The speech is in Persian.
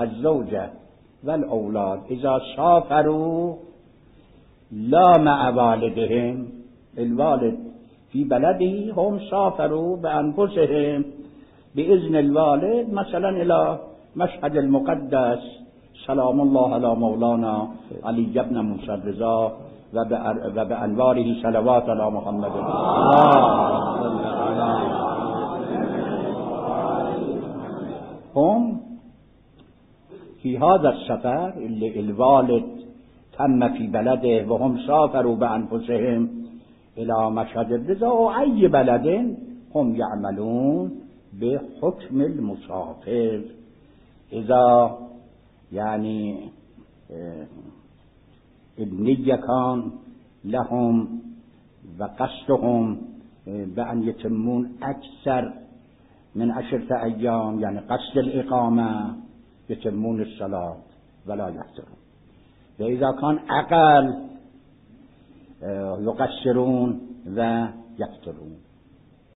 الزوجة والأولاد إذا سافروا لا مع والدهم، الوالد في بلده هم سافروا بأنفسهم بإذن الوالد مثلا إلى مشهد المقدس سلام الله على مولانا علي بن موسى الرضا و بأنواره صلوات على محمد هم في هذا السفر اللي الوالد تم في بلده وهم سافروا بأنفسهم إلى مشهد الرضا وأي بلد هم يعملون بحكم المسافر. إذا يعني النية كان لهم وقصدهم بأن يتمون أكثر من 10 أيام، يعني قصد الإقامة، يتمون الصلاة ولا يقصرون. وإذا كان أقل يقصرون ويقصرون.